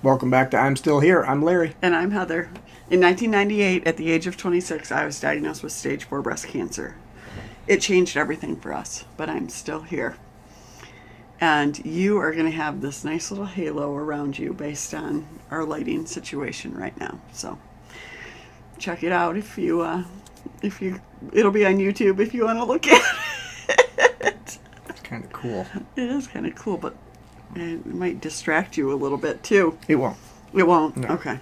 Welcome back to I'm Still Here. I'm Larry. And I'm Heather. In 1998, at the age of 26, I was diagnosed with stage 4 breast cancer. It changed everything for us, but I'm still here. And you are going to have this nice little halo around you based on our lighting situation right now. So check it out if you it'll be on YouTube if you want to look at it. It's kind of cool. It is kind of cool, but it might distract you a little bit too. It won't. It won't? No. Okay.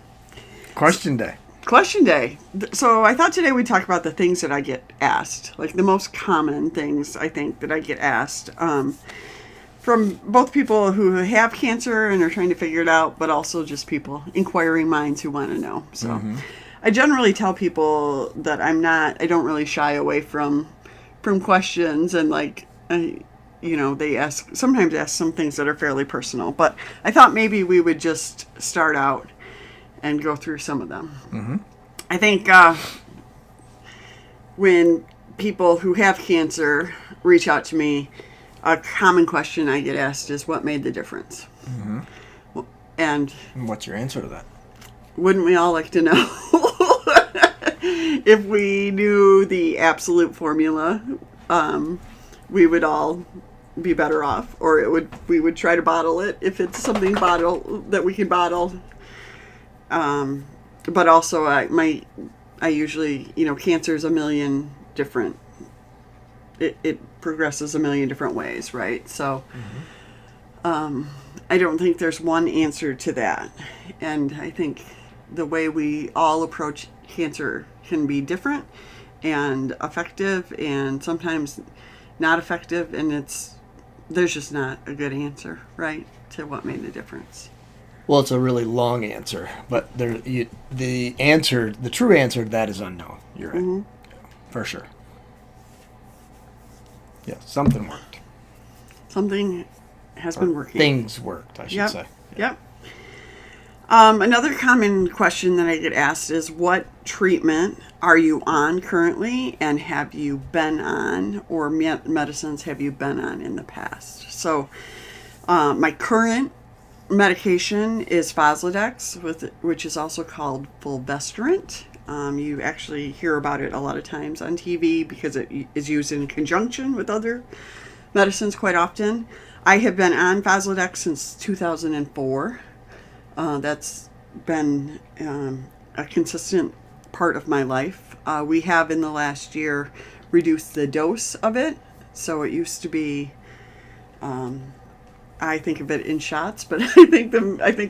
Question day. Question day. So I thought today we'd talk about the things that I get asked, like the most common things I think that I get asked from both people who have cancer and are trying to figure it out, but also just people, inquiring minds who want to know. So I generally tell people that I don't really shy away from questions, and they sometimes ask some things that are fairly personal, but I thought maybe we would just start out and go through some of them. Mm-hmm. I think when people who have cancer reach out to me, a common question I get asked is, what made the difference? Mm-hmm. And what's your answer to that? Wouldn't we all like to know? If we knew the absolute formula, we would all be better off, or we would try to bottle it if it's something that we can bottle. But also I usually, cancer is a million different, it progresses a million different ways, right? So, I don't think there's one answer to that. And I think the way we all approach cancer can be different and effective and sometimes not effective, and there's just not a good answer, right, to what made the difference. Well, it's a really long answer, but the true answer to that is unknown. You're right. Mm-hmm. For sure. Yeah, something worked. Something has been working. Things worked, I should say. Yep. Another common question that I get asked is, what treatment are you on currently, and have you been on, or medicines have you been on in the past? So my current medication is Faslodex, which is also called fulvestrant. You actually hear about it a lot of times on TV because it is used in conjunction with other medicines quite often. I have been on Faslodex since 2004. That's been a consistent part of my life. We have in the last year reduced the dose of it. So it used to be, I think of it in shots, but I think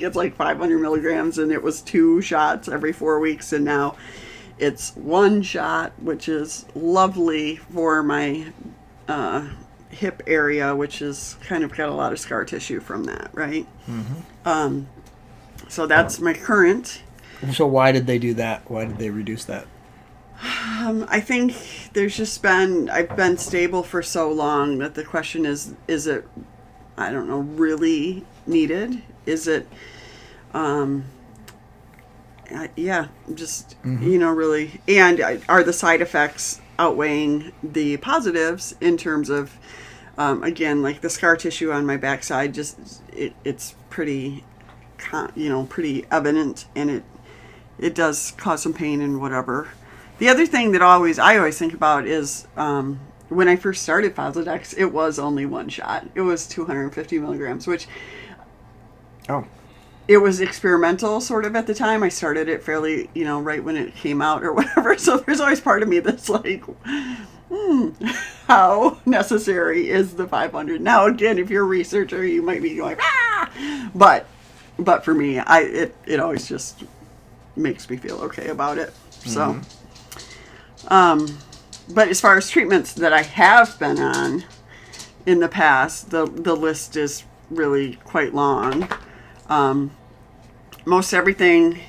it's like 500 milligrams, and it was 2 shots every 4 weeks, and now it's 1 shot, which is lovely for my hip area, which is kind of got a lot of scar tissue from that, right? Mm-hmm. So that's my current. So why did they do that? Why did they reduce that? I think I've been stable for so long that the question is it, I don't know, really needed? Is it, really, and are the side effects outweighing the positives in terms of, again, like the scar tissue on my backside, it's pretty, pretty evident, and it does cause some pain and whatever. The other thing that I always think about is, when I first started Faslodex, it was only 1 shot. It was 250 milligrams, which, it was experimental sort of at the time. I started it fairly, right when it came out or whatever. So there's always part of me that's like, how necessary is the 500? Now, again, if you're a researcher, you might be going, but for me, it always just makes me feel okay about it. So, but as far as treatments that I have been on in the past, the list is really quite long. Most everything,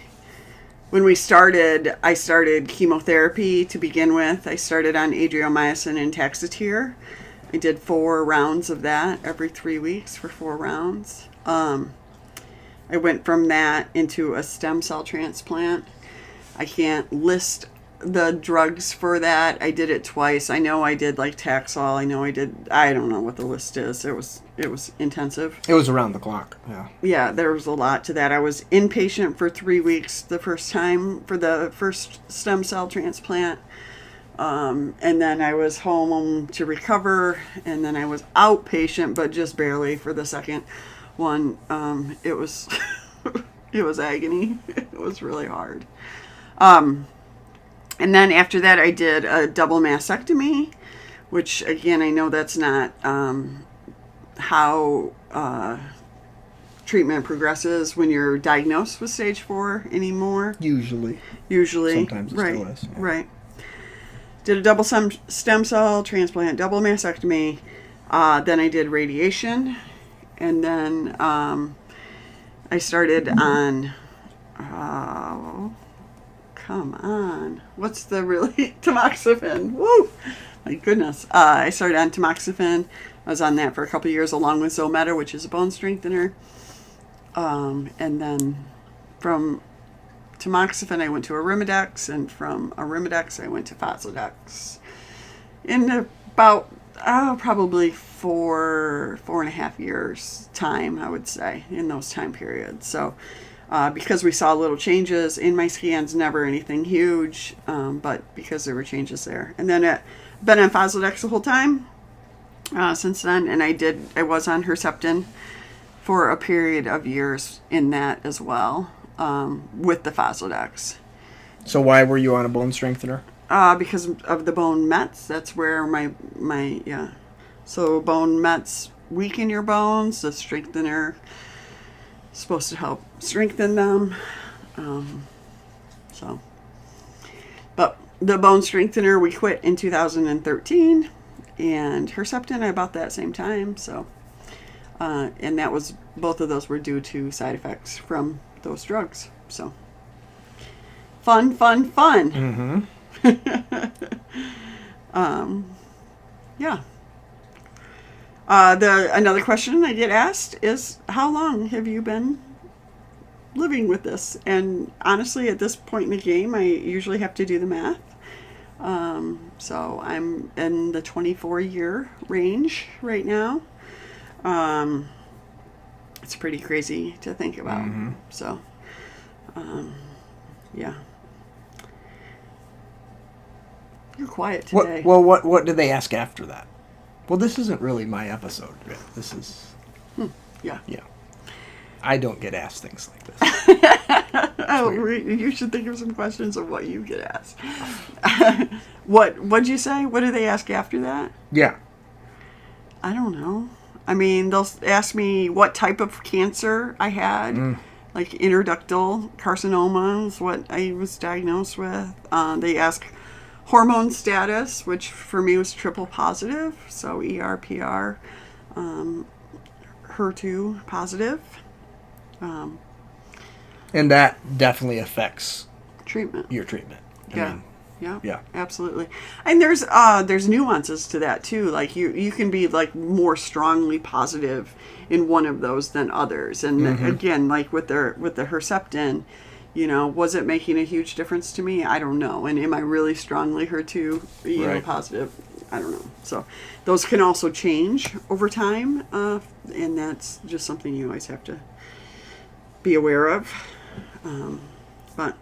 when we started, I started chemotherapy to begin with. I started on adriamycin and Taxotere. I did 4 rounds of that every 3 weeks for 4 rounds. I went from that into a stem cell transplant. I can't list the drugs for that. I did it twice. I know I did like Taxol. I don't know what the list is. It was intensive. It was around the clock. Yeah. Yeah, there was a lot to that. I was inpatient for 3 weeks the first time for the first stem cell transplant. And then I was home to recover, and then I was outpatient, but just barely for the second one. It was it was agony. It was really hard. And then after that, I did a double mastectomy, which again, I know that's not how treatment progresses when you're diagnosed with stage 4 anymore. Usually. Sometimes it right, still is. Yeah. Right. Did a double stem cell transplant, double mastectomy. Then I did radiation, and then I started on. Come on, what's the really tamoxifen? Woo! My goodness. I started on tamoxifen. I was on that for a couple of years, along with Zometa, which is a bone strengthener. And then from tamoxifen, I went to Arimidex, and from Arimidex, I went to Faslodex. In about probably 4.5 years time, I would say, in those time periods. So because we saw little changes in my scans, never anything huge, but because there were changes there. And then been on Faslodex the whole time since then, and I was on Herceptin for a period of years in that as well, with the Faslodex. So why were you on a bone strengthener? Because of the bone mets. That's where my yeah. So bone mets weaken your bones. The strengthener is supposed to help strengthen them. But the bone strengthener we quit in 2013, and Herceptin I bought that same time. So, and that was both of those were due to side effects from those drugs. So, fun. Mm-hmm. Yeah. Another question I get asked is, how long have you been living with this? And honestly, at this point in the game, I usually have to do the math. So I'm in the 24-year range right now. It's pretty crazy to think about. Mm-hmm. So, yeah. You're quiet today. What did they ask after that? Well, this isn't really my episode. This is... Yeah. Yeah. I don't get asked things like this. You should think of some questions of what you get asked. What'd you say? What do they ask after that? Yeah. I don't know. I mean, they'll ask me what type of cancer I had, like interductal carcinoma is what I was diagnosed with. They ask hormone status, which for me was triple positive, so ER, PR, HER2 positive. And that definitely affects Treatment. your treatment. Yeah, absolutely. And there's nuances to that too. Like you can be like more strongly positive in one of those than others. And again, like with the Herceptin, was it making a huge difference to me? I don't know. And am I really strongly HER2 positive? I don't know. So those can also change over time, and that's just something you always have to be aware of. But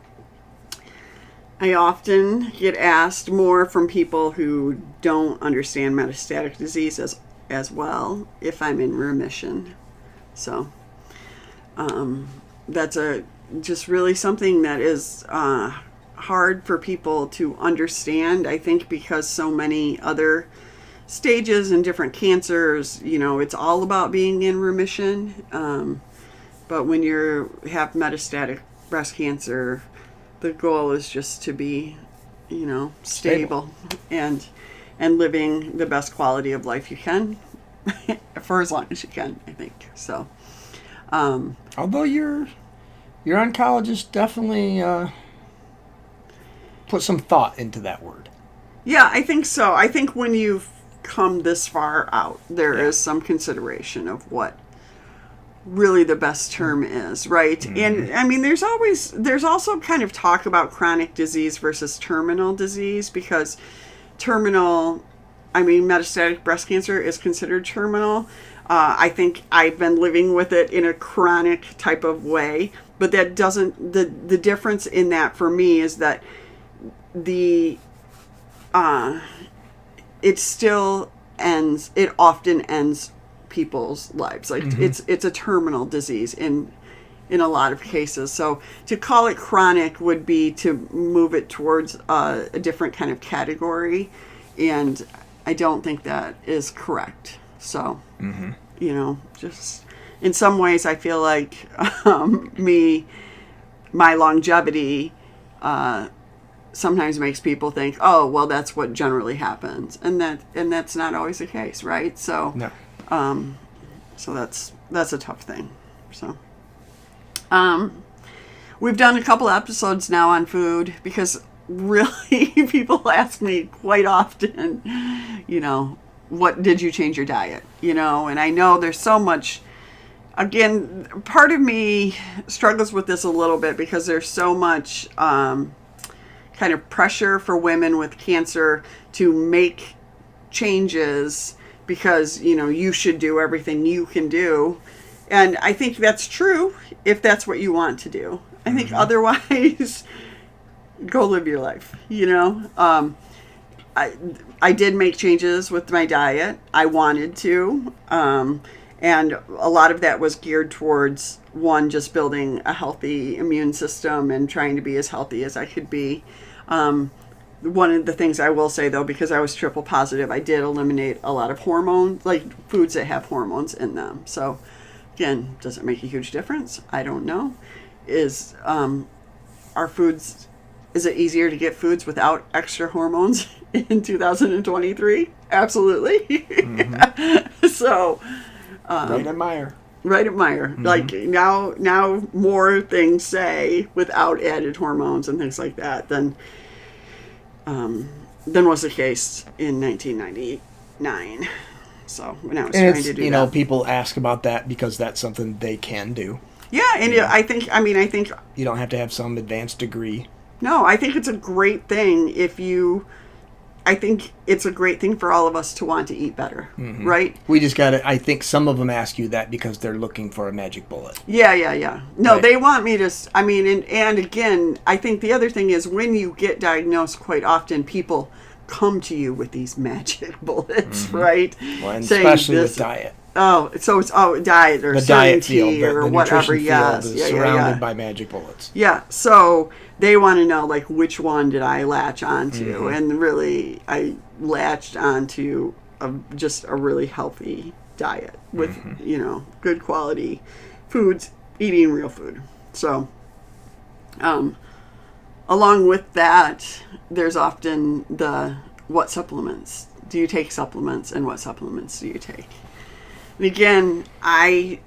I often get asked more from people who don't understand metastatic disease as well if I'm in remission. So that's just really something that is hard for people to understand, I think, because so many other stages and different cancers, it's all about being in remission. But when you have metastatic breast cancer, the goal is just to be, stable and living the best quality of life you can for as long as you can, I think. So, although your oncologist definitely put some thought into that word. Yeah, I think so. I think when you've come this far out, there is some consideration of what really the best term is, right? And I mean, there's also kind of talk about chronic disease versus terminal disease, because metastatic breast cancer is considered terminal. I think I've been living with it in a chronic type of way, but that doesn't, the difference in that for me is that it often ends people's lives. Like it's a terminal disease in a lot of cases. So to call it chronic would be to move it towards a different kind of category, and I don't think that is correct. So just in some ways I feel like my longevity sometimes makes people think, oh, well, that's what generally happens, and that's not always the case, right? So No. So that's a tough thing. So we've done a couple episodes now on food, because really people ask me quite often, what did you change your diet? And I know there's so much. Again, part of me struggles with this a little bit, because there's so much kind of pressure for women with cancer to make changes, because you should do everything you can do, and I think that's true if that's what you want to do. I think otherwise, go live your life. I did make changes with my diet. I wanted to, and a lot of that was geared towards, one, just building a healthy immune system and trying to be as healthy as I could be. One of the things I will say, though, because I was triple positive, I did eliminate a lot of hormones, like foods that have hormones in them. So, again, does it make a huge difference? I don't know. Is it easier to get foods without extra hormones in 2023? Absolutely. So, Right admire. Like now more things say without added hormones and things like that than was the case in 1999. So when I was trying to do that, people ask about that because that's something they can do. Yeah, and I think you don't have to have some advanced degree. No, I think it's a great thing I think it's a great thing for all of us to want to eat better, right? We just got to, I think some of them ask you that because they're looking for a magic bullet. Yeah. No, right. They want me to, and again, I think the other thing is when you get diagnosed, quite often people come to you with these magic bullets, right? Well, and especially with diet. Oh, so it's diet or the diet field, or the whatever. Yes, Field is surrounded by magic bullets. Yeah, so they want to know, like, which one did I latch onto, and really, I latched onto just a really healthy diet with good quality foods, eating real food. So, along with that, there's often what supplements do you take supplements, and what supplements do you take? And again, I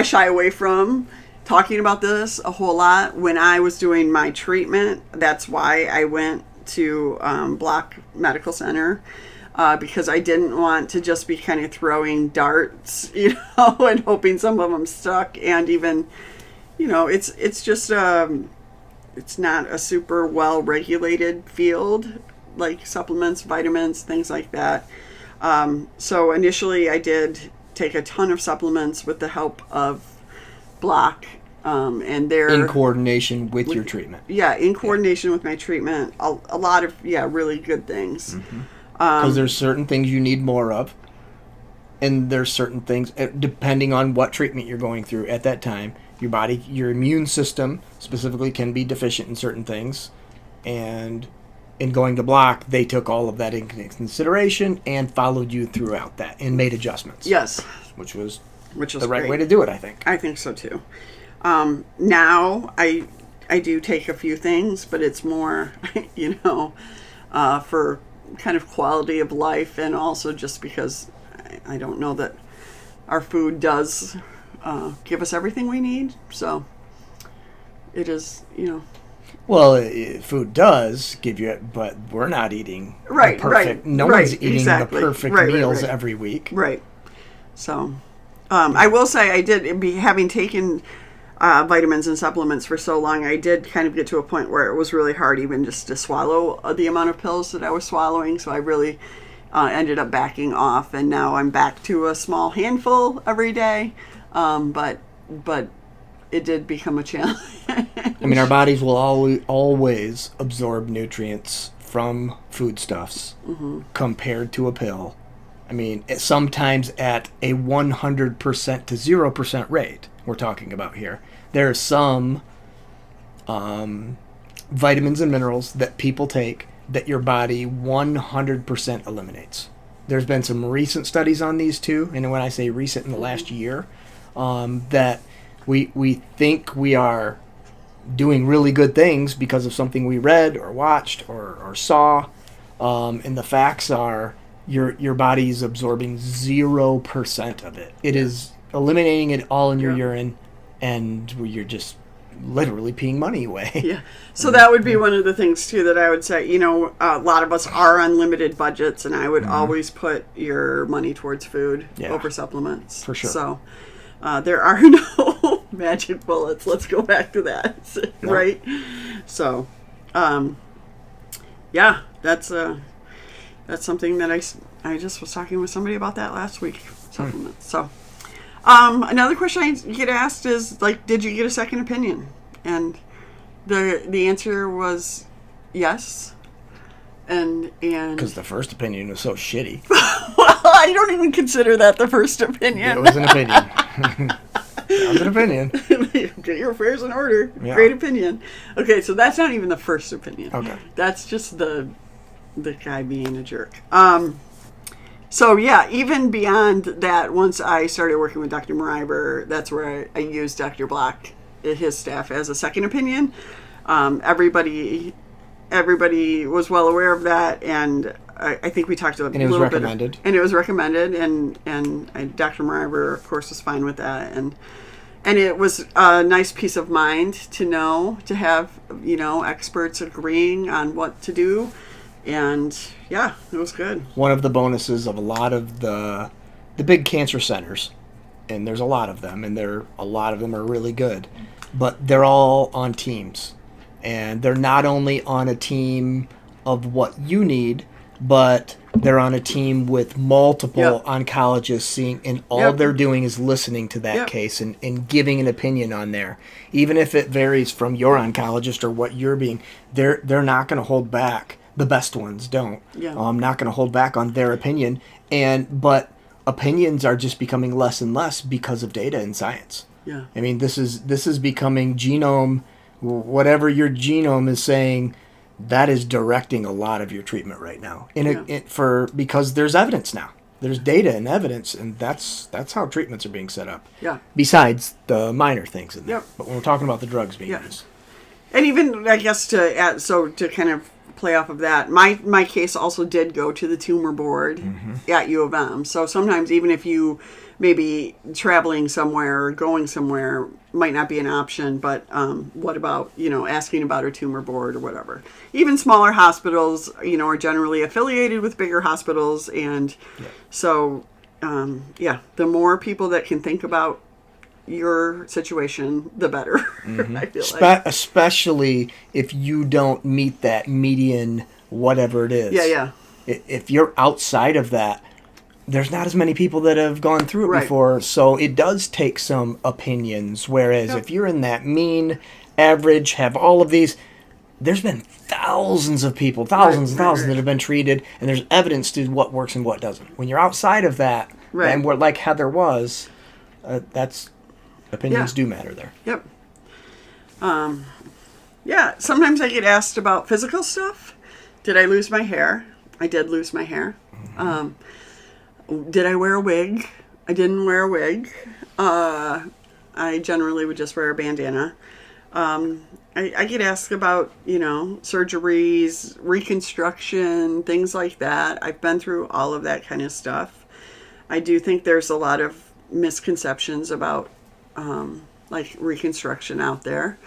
shy away from talking about this a whole lot. When I was doing my treatment, that's why I went to Block Medical Center, because I didn't want to just be kind of throwing darts, and hoping some of them stuck. And even, it's just it's not a super well regulated field, like supplements, vitamins, things like that. So initially I did take a ton of supplements with the help of Block, and they're in coordination with your treatment. Yeah, in coordination with my treatment, a lot of really good things. Because there's certain things you need more of, and there's certain things depending on what treatment you're going through at that time. Your immune system specifically can be deficient in certain things, and in going to Block, they took all of that into consideration and followed you throughout that and made adjustments. Yes, which was the right way to do it, I think. I think so too. Now I do take a few things, but it's more, for kind of quality of life, and also just because I don't know that our food does give us everything we need. So it is, Well, food does give you it, but we're not eating right. No one's eating the perfect meals every week. Right. So, I will say I did, having taken vitamins and supplements for so long, I did kind of get to a point where it was really hard even just to swallow the amount of pills that I was swallowing. So I really ended up backing off, and now I'm back to a small handful every day. But it did become a challenge. I mean, our bodies will always absorb nutrients from foodstuffs compared to a pill. I mean, sometimes at a 100% to 0% rate, we're talking about here. There are some vitamins and minerals that people take that your body 100% eliminates. There's been some recent studies on these too, and when I say recent, in the last year, that we think we are doing really good things because of something we read or watched or saw, and the facts are your body's absorbing 0% of it. It is eliminating it all in your urine, and you're just literally peeing money away. Yeah. So that would be one of the things too that I would say, you know, a lot of us are on limited budgets, and I would always put your money towards food over supplements. For sure. So there are no magic bullets. Let's go back to that. No. Right? So, yeah, that's something that I just was talking with somebody about that last week. Supplements. So, another question I get asked is, like, did you get a second opinion? And the answer was yes. And because the first opinion was so shitty. Well, I don't even consider that the first opinion. It was an opinion. That was an opinion. Get your affairs in order. Yeah. Great opinion. Okay, so that's not even the first opinion. Okay. That's just the guy being a jerk. So yeah, even beyond that, once I started working with Dr. Meriber, that's where I used Dr. Block, his staff, as a second opinion. Everybody was well aware of that, and I think we talked about it a little bit. And it was recommended, and Dr. Meriber, of course, was fine with that, and it was a nice peace of mind to know, to have, you know, experts agreeing on what to do. And yeah, it was good. One of the bonuses of a lot of the big cancer centers, and there's a lot of them, and a lot of them are really good, but they're all on teams, and they're not only on a team of what you need, but they're on a team with multiple oncologists seeing, and all they're doing is listening to that case and giving an opinion on there. Even if it varies from your oncologist or what you're being, they're not going to hold back. The best ones don't. Yeah. Not going to hold back on their opinion, but opinions are just becoming less and less because of data and science. Yeah. I mean, this is becoming genome. Whatever your genome is saying, that is directing a lot of your treatment right now. Because there's evidence now. There's data and evidence, and that's how treatments are being set up. Yeah. Besides the minor things in there. Yep. But when we're talking about the drugs being used. And even, I guess, to kind of play off of that, my case also did go to the tumor board at U of M. So sometimes, even if you maybe traveling somewhere or going somewhere might not be an option, but what about, you know, asking about a tumor board or whatever. Even smaller hospitals, you know, are generally affiliated with bigger hospitals, and so the more people that can think about your situation, the better. I feel like. Especially if you don't meet that median, whatever it is. Yeah. If you're outside of that, there's not as many people that have gone through it before, so it does take some opinions. Whereas if you're in that mean average, have all of these, there's been thousands of people, thousands that have been treated, and there's evidence to what works and what doesn't. When you're outside of that, and we're like Heather was, that's opinions do matter there. Yep. Sometimes I get asked about physical stuff. Did I lose my hair? I did lose my hair. Did I wear a wig? I didn't wear a wig. I generally would just wear a bandana. I get asked about, you know, surgeries, reconstruction, things like that. I've been through all of that kind of stuff. I do think there's a lot of misconceptions about like reconstruction out there,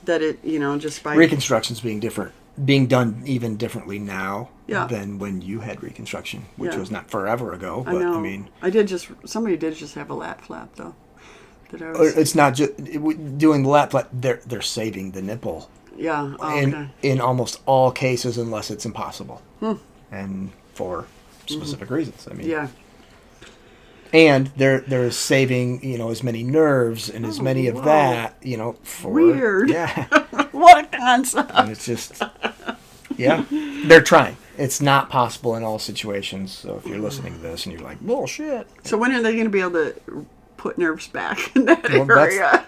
that it, you know, just by reconstructions being different being done even differently now Yeah. than when you had reconstruction, which Yeah. was not forever ago. I But know. I mean, Somebody did just have a lat flap though. That I was. it's not just doing the lap flap. They're saving the nipple Yeah. Oh, in okay. in almost all cases, unless it's impossible, and for specific reasons. I mean, Yeah. and they're saving as many nerves and as Oh, many of whoa. that for Weird. yeah. What a concept. And it's just yeah, they're trying. It's not possible in all situations. So if you're listening to this and you're like bullshit, So when are they going to be able to put nerves back in that well, area?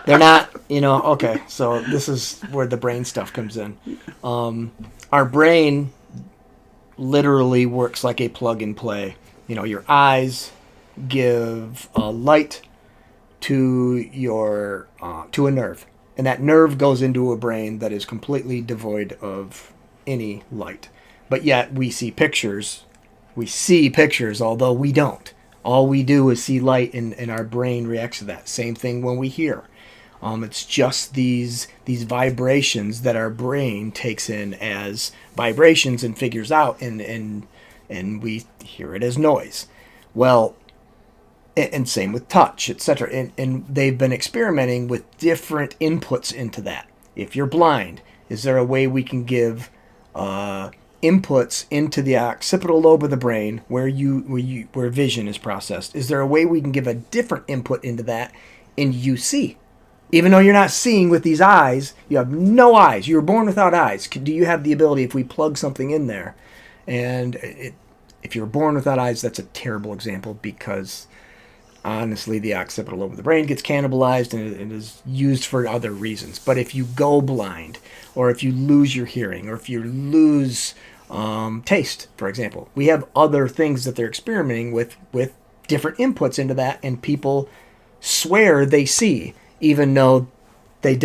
they're not. Okay. So this is where the brain stuff comes in. Our brain literally works like a plug and play. Your eyes give light to your to a nerve, and that nerve goes into a brain that is completely devoid of any light. But yet we see pictures. We see pictures, although we don't. All we do is see light, and our brain reacts to that. Same thing when we hear. It's just these vibrations that our brain takes in as vibrations and figures out, and we hear it as noise. Well, and same with touch, etc. And they've been experimenting with different inputs into that. If you're blind, is there a way we can give inputs into the occipital lobe of the brain where vision is processed? Is there a way we can give a different input into that and you see? Even though you're not seeing with these eyes, you have no eyes. You were born without eyes. Do you have the ability, if we plug something in there, and if you're born without eyes, that's a terrible example because honestly, the occipital lobe of the brain gets cannibalized and it is used for other reasons. But if you go blind, or if you lose your hearing, or if you lose taste, for example, we have other things that they're experimenting with different inputs into that, and people swear they see, even though they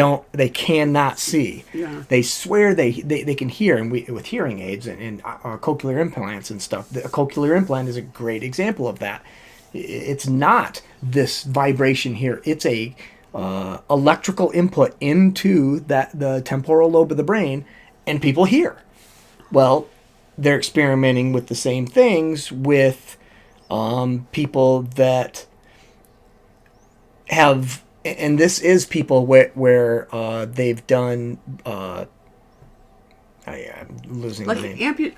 cannot see. Yeah. They swear they can hear, and with hearing aids and cochlear implants and stuff. A cochlear implant is a great example of that. It's not this vibration here. It's a electrical input into the temporal lobe of the brain, and people hear. Well, they're experimenting with the same things with people that have, and this is people where they've done. I'm losing Like the name.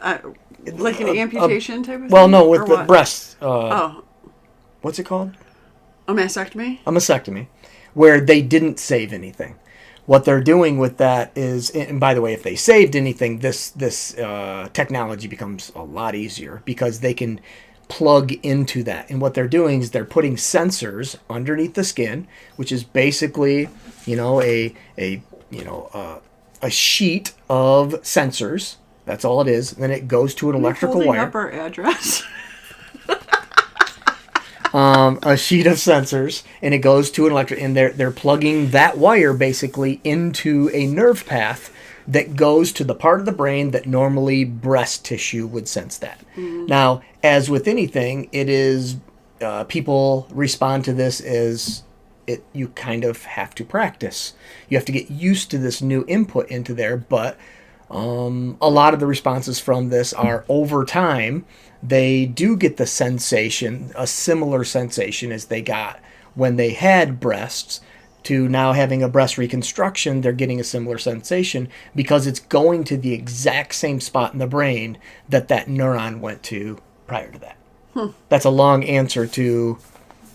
like an amputation type of Well, thing? no, with Or the what? breasts. Oh, What's it called? a mastectomy? A mastectomy, where they didn't save anything. What they're doing with that is, and by the way, if they saved anything, this technology becomes a lot easier because they can plug into that. And what they're doing is they're putting sensors underneath the skin, which is basically, a sheet of sensors. That's all it is. Then it goes to an electrical Holding wire. up our address. A sheet of sensors, and it goes to an electric, and they're plugging that wire basically into a nerve path that goes to the part of the brain that normally breast tissue would sense that. Now, as with anything, it is people respond to this as you kind of have to practice. You have to get used to this new input into there, but a lot of the responses from this are over time. They do get the sensation, a similar sensation as they got when they had breasts, to now having a breast reconstruction. They're getting a similar sensation because it's going to the exact same spot in the brain that neuron went to prior to that. That's a long answer to,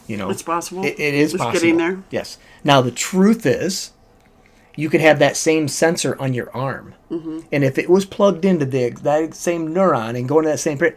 It's possible. It is It's possible. getting there. Yes. Now, the truth is, you could have that same sensor on your arm. Mm-hmm. And if it was plugged into that same neuron and going to that same brain,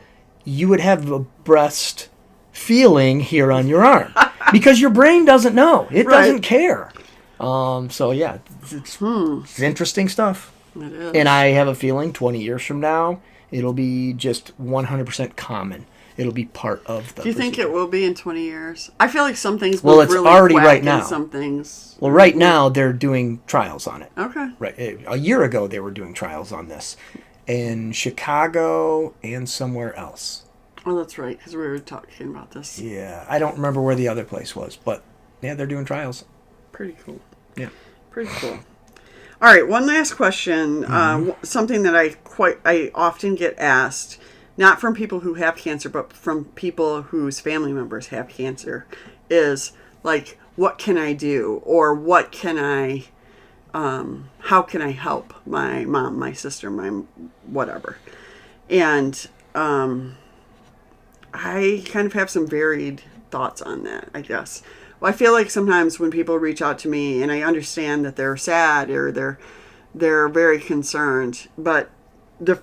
you would have a breast feeling here on your arm because your brain doesn't know. It Right. doesn't care. So, yeah, it's interesting stuff. It is. And I have a feeling 20 years from now, it'll be just 100% common. It'll be part of the Do you think procedure. it will be in 20 years? I feel like some things Well, move it's really already quick right and now. some things. Well, right now, they're doing trials on it. Okay. Right. A year ago, they were doing trials on this in Chicago and somewhere else. Oh, that's right, because we were talking about this. Yeah, I don't remember where the other place was, but yeah, they're doing trials. Pretty cool. Yeah. Pretty cool. All right, one last question. Something that I often get asked, not from people who have cancer, but from people whose family members have cancer, is like, what can I do, or what can I, how can I help my mom, my sister, my whatever, and I kind of have some varied thoughts on that, I guess. Well, I feel like sometimes when people reach out to me, and I understand that they're sad or they're very concerned, but you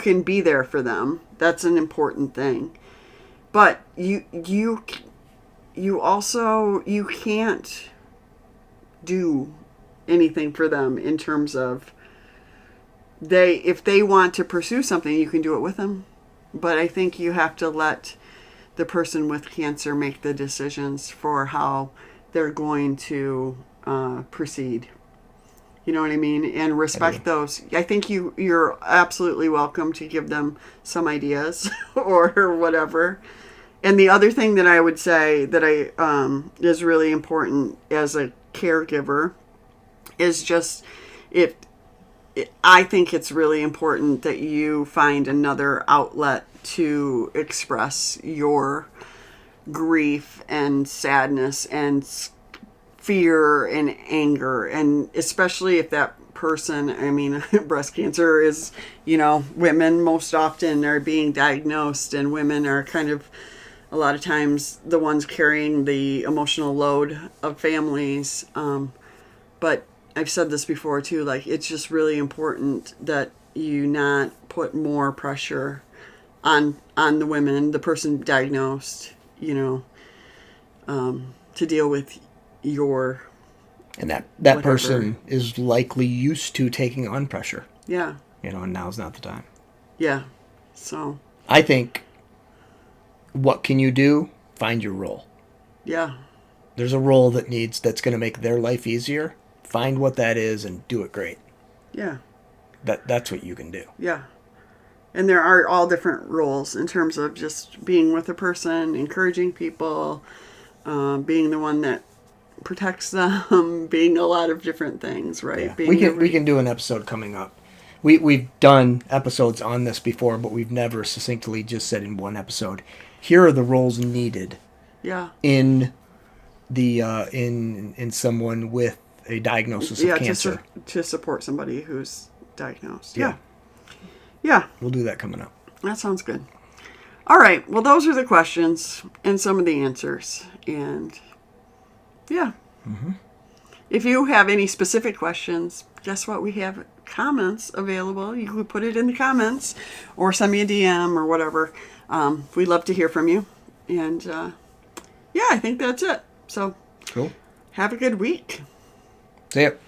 can be there for them. That's an important thing. But you can't do anything for them in terms of if they want to pursue something, you can do it with them. But I think you have to let the person with cancer make the decisions for how they're going to proceed. You know what I mean? And respect those. I think you're absolutely welcome to give them some ideas or whatever. And the other thing that I would say that is really important as a caregiver is just I think it's really important that you find another outlet to express your grief and sadness and fear and anger. And especially if that person, I mean, breast cancer is, women most often are being diagnosed, and women are kind of a lot of times the ones carrying the emotional load of families. But I've said this before too, like, it's just really important that you not put more pressure on the women, the person diagnosed, to deal with your and that whatever. person is likely used to taking on pressure. Yeah. And now's not the time. Yeah. So I think, what can you do? Find your role. Yeah. There's a role that's going to make their life easier. Find what that is and do it great. Yeah. That's what you can do. Yeah. And there are all different roles in terms of just being with a person, encouraging people, being the one that protects them, being a lot of different things, right? Yeah. We can do an episode coming up. We've done episodes on this before, but we've never succinctly just said in one episode, here are the roles needed. Yeah. In the in someone with a diagnosis of cancer. To support somebody who's diagnosed. Yeah. Yeah. We'll do that coming up. That sounds good. All right. Well, those are the questions and some of the answers. And yeah. Mm-hmm. If you have any specific questions, guess what? We have comments available. You can put it in the comments or send me a DM or whatever. We'd love to hear from you. And yeah, I think that's it. So cool. Have a good week. See ya.